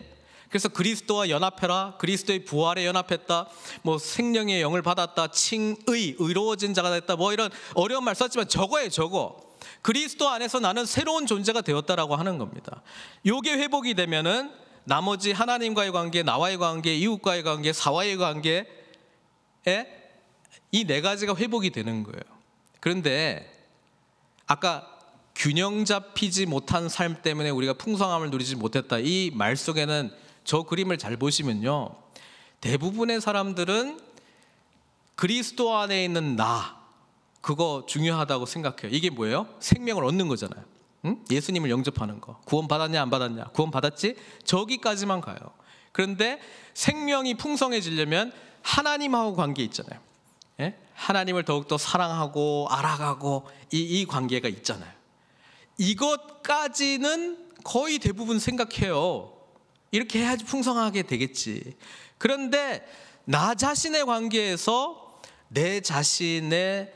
그래서 그리스도와 연합해라, 그리스도의 부활에 연합했다, 뭐 생명의 영을 받았다, 칭의, 의로워진 자가 됐다, 뭐 이런 어려운 말 썼지만 저거예요, 저거. 그리스도 안에서 나는 새로운 존재가 되었다라고 하는 겁니다. 요게 회복이 되면은 나머지 하나님과의 관계, 나와의 관계, 이웃과의 관계, 사와의 관계에 이 네 가지가 회복이 되는 거예요. 그런데 아까 균형 잡히지 못한 삶 때문에 우리가 풍성함을 누리지 못했다, 이 말 속에는 저 그림을 잘 보시면요, 대부분의 사람들은 그리스도 안에 있는 나, 그거 중요하다고 생각해요. 이게 뭐예요? 생명을 얻는 거잖아요. 응? 예수님을 영접하는 거. 구원 받았냐 안 받았냐? 구원 받았지? 저기까지만 가요. 그런데 생명이 풍성해지려면 하나님하고 관계 있잖아요. 예? 하나님을 더욱더 사랑하고 알아가고 이 관계가 있잖아요. 이것까지는 거의 대부분 생각해요. 이렇게 해야지 풍성하게 되겠지. 그런데 나 자신의 관계에서 내 자신의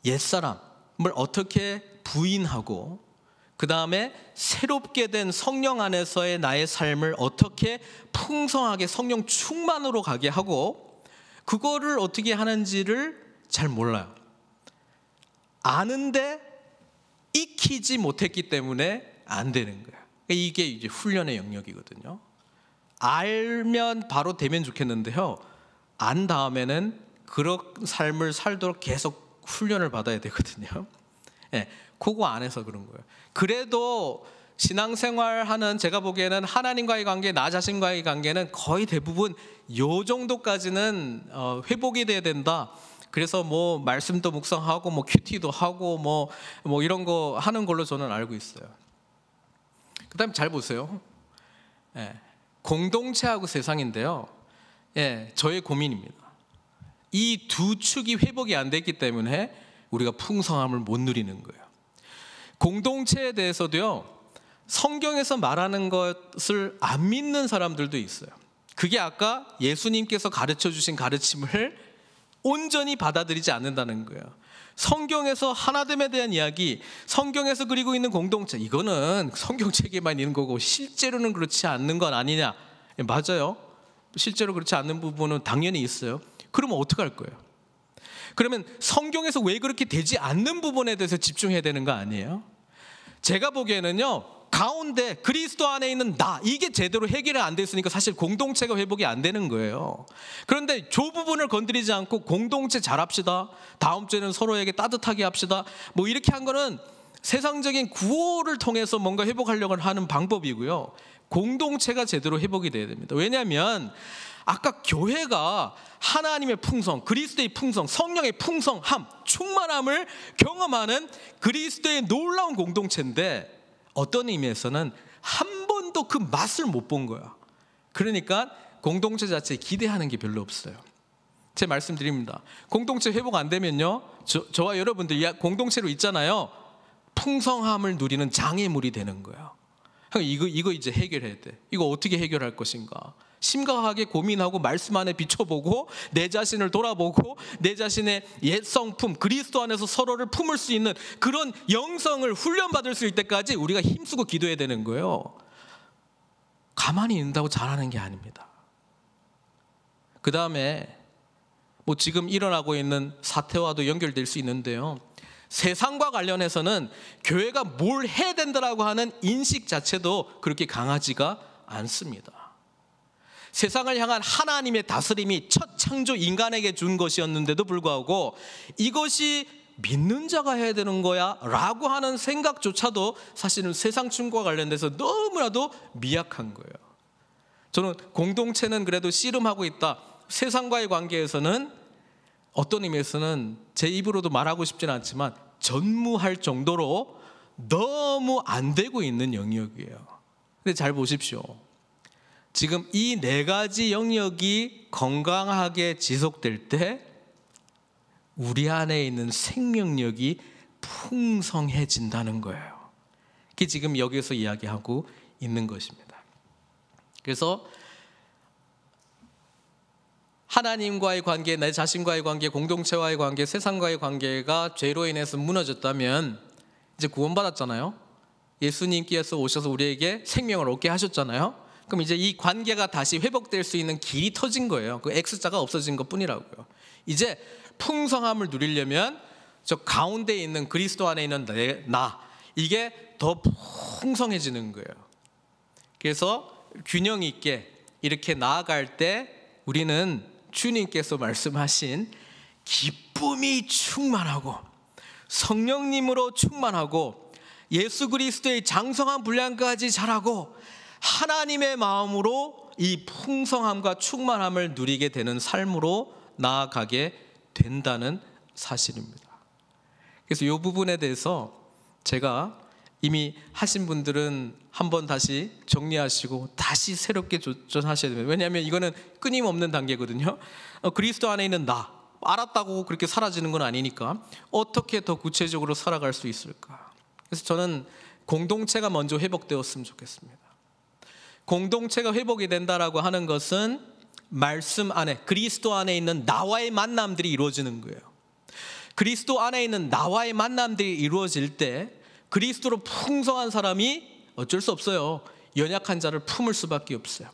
옛사람을 어떻게 부인하고, 그 다음에 새롭게 된 성령 안에서의 나의 삶을 어떻게 풍성하게 성령 충만으로 가게 하고, 그거를 어떻게 하는지를 잘 몰라요. 아는데 익히지 못했기 때문에 안 되는 거예요. 이게 이제 훈련의 영역이거든요. 알면 바로 되면 좋겠는데요, 안 다음에는 그런 삶을 살도록 계속 훈련을 받아야 되거든요. 네, 그거 안에서 그런 거예요. 그래도 신앙생활하는, 제가 보기에는 하나님과의 관계, 나 자신과의 관계는 거의 대부분 요 정도까지는 회복이 돼야 된다. 그래서 뭐 말씀도 묵상하고 뭐 큐티도 하고 뭐 이런 거 하는 걸로 저는 알고 있어요. 그다음에 잘 보세요. 예, 공동체하고 세상인데요. 예, 저의 고민입니다. 이 두 축이 회복이 안 됐기 때문에 우리가 풍성함을 못 누리는 거예요. 공동체에 대해서도요, 성경에서 말하는 것을 안 믿는 사람들도 있어요. 그게 아까 예수님께서 가르쳐 주신 가르침을 온전히 받아들이지 않는다는 거예요. 성경에서 하나됨에 대한 이야기, 성경에서 그리고 있는 공동체, 이거는 성경책에만 있는 거고 실제로는 그렇지 않는 건 아니냐. 맞아요. 실제로 그렇지 않는 부분은 당연히 있어요. 그러면 어떻게 할 거예요? 그러면 성경에서 왜 그렇게 되지 않는 부분에 대해서 집중해야 되는 거 아니에요? 제가 보기에는요, 가운데 그리스도 안에 있는 나, 이게 제대로 해결이 안 됐으니까 사실 공동체가 회복이 안 되는 거예요. 그런데 저 부분을 건드리지 않고 공동체 잘합시다, 다음 주에는 서로에게 따뜻하게 합시다, 뭐 이렇게 한 거는 세상적인 구호를 통해서 뭔가 회복하려고 하는 방법이고요, 공동체가 제대로 회복이 돼야 됩니다. 왜냐하면 아까 교회가 하나님의 풍성, 그리스도의 풍성, 성령의 풍성함, 충만함을 경험하는 그리스도의 놀라운 공동체인데, 어떤 의미에서는 한 번도 그 맛을 못 본 거야. 그러니까 공동체 자체에 기대하는 게 별로 없어요. 제 말씀드립니다. 공동체 회복 안 되면요, 저와 여러분들 공동체로 있잖아요, 풍성함을 누리는 장애물이 되는 거예요. 이거 이제 해결해야 돼. 이거 어떻게 해결할 것인가? 심각하게 고민하고 말씀 안에 비춰보고 내 자신을 돌아보고 내 자신의 옛 성품, 그리스도 안에서 서로를 품을 수 있는 그런 영성을 훈련받을 수 있을 때까지 우리가 힘쓰고 기도해야 되는 거예요. 가만히 있는다고 잘하는 게 아닙니다. 그 다음에 뭐 지금 일어나고 있는 사태와도 연결될 수 있는데요, 세상과 관련해서는 교회가 뭘 해야 된다라고 하는 인식 자체도 그렇게 강하지가 않습니다. 세상을 향한 하나님의 다스림이 첫 창조 인간에게 준 것이었는데도 불구하고 이것이 믿는 자가 해야 되는 거야 라고 하는 생각조차도 사실은 세상 춤과 관련돼서 너무나도 미약한 거예요. 저는 공동체는 그래도 씨름하고 있다, 세상과의 관계에서는 어떤 의미에서는 제 입으로도 말하고 싶지는 않지만 전무할 정도로 너무 안 되고 있는 영역이에요. 근데 잘 보십시오. 지금 이 네 가지 영역이 건강하게 지속될 때 우리 안에 있는 생명력이 풍성해진다는 거예요. 그게 지금 여기서 이야기하고 있는 것입니다. 그래서 하나님과의 관계, 내 자신과의 관계, 공동체와의 관계, 세상과의 관계가 죄로 인해서 무너졌다면 이제 구원받았잖아요. 예수님께서 오셔서 우리에게 생명을 얻게 하셨잖아요. 그럼 이제 이 관계가 다시 회복될 수 있는 길이 터진 거예요. 그 X자가 없어진 것 뿐이라고요. 이제 풍성함을 누리려면 저 가운데 있는 그리스도 안에 있는 나, 이게 더 풍성해지는 거예요. 그래서 균형 있게 이렇게 나아갈 때 우리는 주님께서 말씀하신 기쁨이 충만하고 성령님으로 충만하고 예수 그리스도의 장성한 분량까지 자라고 하나님의 마음으로 이 풍성함과 충만함을 누리게 되는 삶으로 나아가게 된다는 사실입니다. 그래서 이 부분에 대해서 제가 이미 하신 분들은 한번 다시 정리하시고 다시 새롭게 도전하셔야 됩니다. 왜냐하면 이거는 끊임없는 단계거든요. 그리스도 안에 있는 나, 알았다고 그렇게 사라지는 건 아니니까 어떻게 더 구체적으로 살아갈 수 있을까? 그래서 저는 공동체가 먼저 회복되었으면 좋겠습니다. 공동체가 회복이 된다라고 하는 것은 말씀 안에, 그리스도 안에 있는 나와의 만남들이 이루어지는 거예요. 그리스도 안에 있는 나와의 만남들이 이루어질 때 그리스도로 풍성한 사람이 어쩔 수 없어요. 연약한 자를 품을 수밖에 없어요.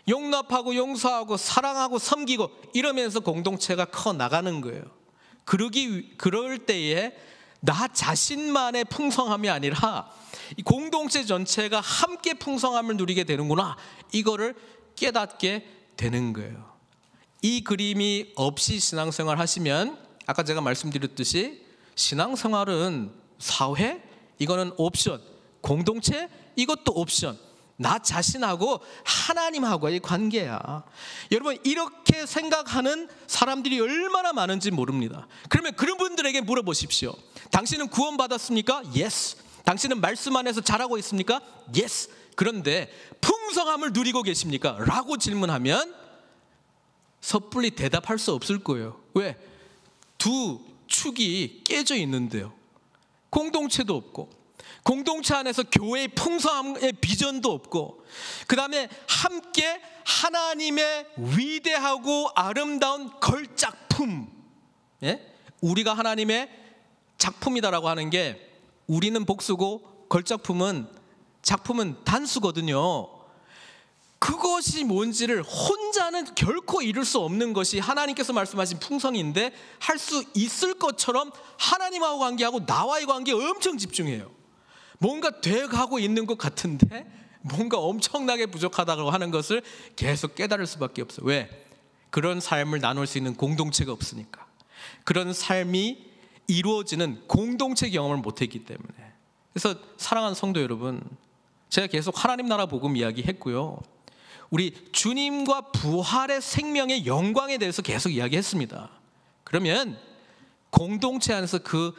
용납하고 용서하고 사랑하고 섬기고 이러면서 공동체가 커 나가는 거예요. 그럴 때에 나 자신만의 풍성함이 아니라 이 공동체 전체가 함께 풍성함을 누리게 되는구나, 이거를 깨닫게 되는 거예요. 이 그림이 없이 신앙생활 하시면 아까 제가 말씀드렸듯이 신앙생활은 사회, 이거는 옵션, 공동체, 이것도 옵션, 나 자신하고 하나님하고의 관계야. 여러분, 이렇게 생각하는 사람들이 얼마나 많은지 모릅니다. 그러면 그런 분들에게 물어보십시오. 당신은 구원받았습니까? Yes. 당신은 말씀 안에서 자라고 있습니까? Yes. 그런데 풍성함을 누리고 계십니까? 라고 질문하면 섣불리 대답할 수 없을 거예요. 왜? 두 축이 깨져 있는데요. 공동체도 없고 공동체 안에서 교회의 풍성함의 비전도 없고, 그 다음에 함께 하나님의 위대하고 아름다운 걸작품, 우리가 하나님의 작품이다라고 하는 게, 우리는 복수고 작품은 단수거든요. 그것이 뭔지를 혼자는 결코 이룰 수 없는 것이 하나님께서 말씀하신 풍성인데, 할 수 있을 것처럼 하나님하고 관계하고 나와의 관계에 엄청 집중해요. 뭔가 돼가고 있는 것 같은데 뭔가 엄청나게 부족하다고 하는 것을 계속 깨달을 수밖에 없어요. 왜? 그런 삶을 나눌 수 있는 공동체가 없으니까. 그런 삶이 이루어지는 공동체 경험을 못했기 때문에. 그래서 사랑하는 성도 여러분, 제가 계속 하나님 나라 복음 이야기했고요, 우리 주님과 부활의 생명의 영광에 대해서 계속 이야기했습니다. 그러면 공동체 안에서 그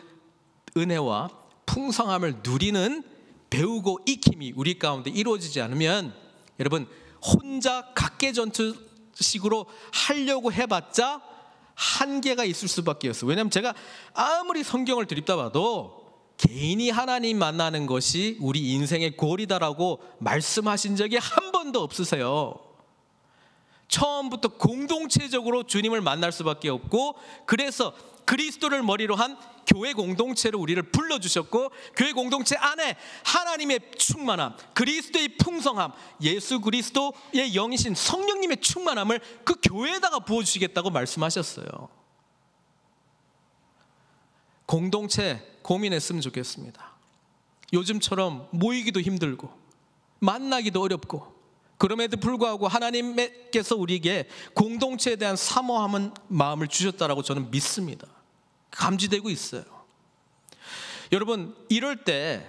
은혜와 풍성함을 누리는 배우고 익힘이 우리 가운데 이루어지지 않으면, 여러분, 혼자 각계전투식으로 하려고 해봤자 한계가 있을 수밖에 없어요. 왜냐하면 제가 아무리 성경을 드립다 봐도 개인이 하나님 만나는 것이 우리 인생의 골이다라고 말씀하신 적이 한 번도 없으세요. 처음부터 공동체적으로 주님을 만날 수밖에 없고, 그래서 그리스도를 머리로 한 교회 공동체로 우리를 불러주셨고, 교회 공동체 안에 하나님의 충만함, 그리스도의 풍성함, 예수 그리스도의 영이신 성령님의 충만함을 그 교회에다가 부어주시겠다고 말씀하셨어요. 공동체 고민했으면 좋겠습니다. 요즘처럼 모이기도 힘들고 만나기도 어렵고, 그럼에도 불구하고 하나님께서 우리에게 공동체에 대한 사모하는 마음을 주셨다라고 저는 믿습니다. 감지되고 있어요. 여러분, 이럴 때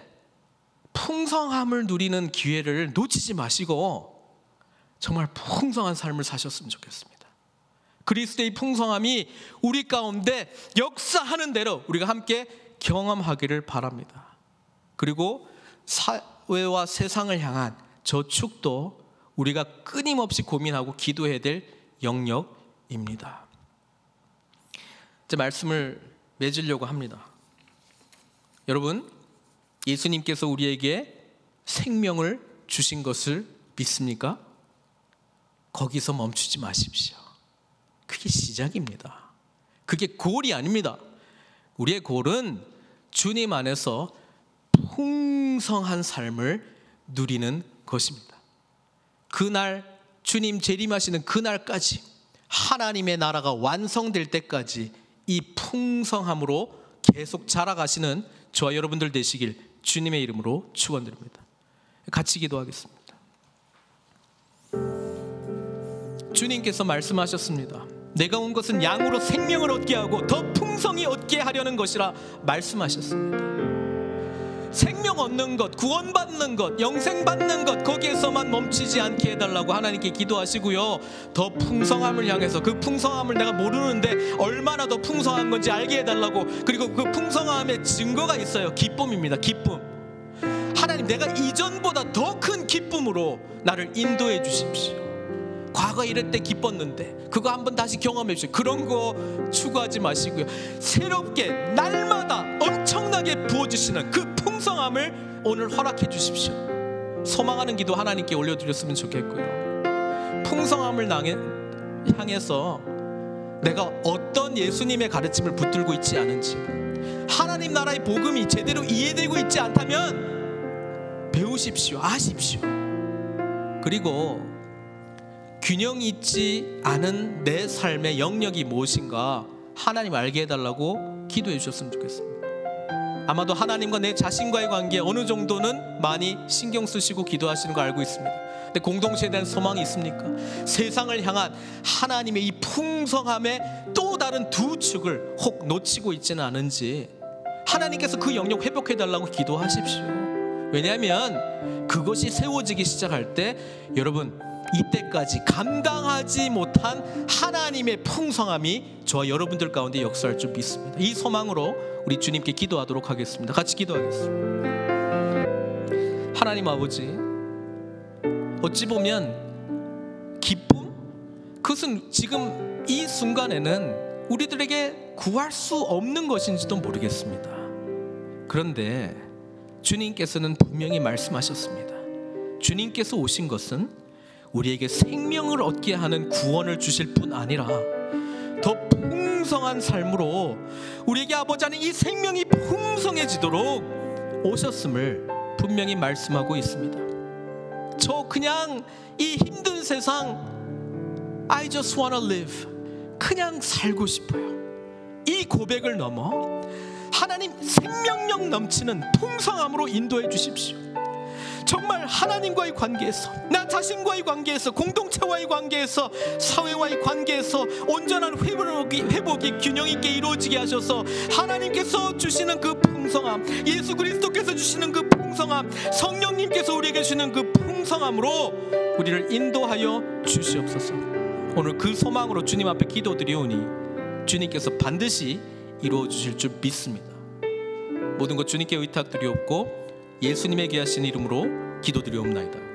풍성함을 누리는 기회를 놓치지 마시고 정말 풍성한 삶을 사셨으면 좋겠습니다. 그리스도의 풍성함이 우리 가운데 역사하는 대로 우리가 함께 경험하기를 바랍니다. 그리고 사회와 세상을 향한 저축도 우리가 끊임없이 고민하고 기도해야 될 영역입니다. 이제 말씀을 맺으려고 합니다. 여러분, 예수님께서 우리에게 생명을 주신 것을 믿습니까? 거기서 멈추지 마십시오. 그게 시작입니다. 그게 골이 아닙니다. 우리의 골은 주님 안에서 풍성한 삶을 누리는 것입니다. 그날 주님 재림하시는 그날까지, 하나님의 나라가 완성될 때까지 이 풍성함으로 계속 자라가시는 저와 여러분들 되시길 주님의 이름으로 축원드립니다. 같이 기도하겠습니다. 주님께서 말씀하셨습니다. 내가 온 것은 양으로 생명을 얻게 하고 더 풍성히 얻게 하려는 것이라 말씀하셨습니다. 생명 얻는 것, 구원받는 것, 영생받는 것, 거기에서만 멈추지 않게 해달라고 하나님께 기도하시고요, 더 풍성함을 향해서, 그 풍성함을 내가 모르는데 얼마나 더 풍성한 건지 알게 해달라고, 그리고 그 풍성함의 증거가 있어요. 기쁨입니다. 기쁨. 하나님, 내가 이전보다 더 큰 기쁨으로 나를 인도해 주십시오. 과거 이럴 때 기뻤는데 그거 한번 다시 경험해 주십시오. 그런 거 추구하지 마시고요, 새롭게 날마다 엄청나게 부어주시는 그 풍성함을 오늘 허락해 주십시오. 소망하는 기도 하나님께 올려드렸으면 좋겠고요, 풍성함을 향해서 내가 어떤 예수님의 가르침을 붙들고 있지 않은지, 하나님 나라의 복음이 제대로 이해되고 있지 않다면 배우십시오. 아십시오. 그리고 균형 있지 않은 내 삶의 영역이 무엇인가 하나님 알게 해달라고 기도해 주셨으면 좋겠습니다. 아마도 하나님과 내 자신과의 관계에 어느 정도는 많이 신경 쓰시고 기도하시는 거 알고 있습니다. 근데 공동체에 대한 소망이 있습니까? 세상을 향한 하나님의 이 풍성함의 또 다른 두 축을 혹 놓치고 있지는 않은지 하나님께서 그 영역 회복해 달라고 기도하십시오. 왜냐하면 그것이 세워지기 시작할 때, 여러분, 이때까지 감당하지 못한 하나님의 풍성함이 저와 여러분들 가운데 역사할 줄 믿습니다. 이 소망으로 우리 주님께 기도하도록 하겠습니다. 같이 기도하겠습니다. 하나님 아버지, 어찌 보면 기쁨? 그것은 지금 이 순간에는 우리들에게 구할 수 없는 것인지도 모르겠습니다. 그런데 주님께서는 분명히 말씀하셨습니다. 주님께서 오신 것은 우리에게 생명을 얻게 하는 구원을 주실 뿐 아니라 더 풍성한 삶으로 우리에게 아버지 하나님 이 생명이 풍성해지도록 오셨음을 분명히 말씀하고 있습니다. 저 그냥 이 힘든 세상 I just wanna live, 그냥 살고 싶어요. 이 고백을 넘어 하나님 생명력 넘치는 풍성함으로 인도해 주십시오. 정말 하나님과의 관계에서, 나 자신과의 관계에서, 공동체와의 관계에서, 사회와의 관계에서 온전한 회복이 균형 있게 이루어지게 하셔서 하나님께서 주시는 그 풍성함, 예수 그리스도께서 주시는 그 풍성함, 성령님께서 우리에게 주시는 그 풍성함으로 우리를 인도하여 주시옵소서. 오늘 그 소망으로 주님 앞에 기도드리오니 주님께서 반드시 이루어 주실 줄 믿습니다. 모든 것 주님께 의탁드리옵고 예수님의 귀하신 이름으로 기도드리옵나이다.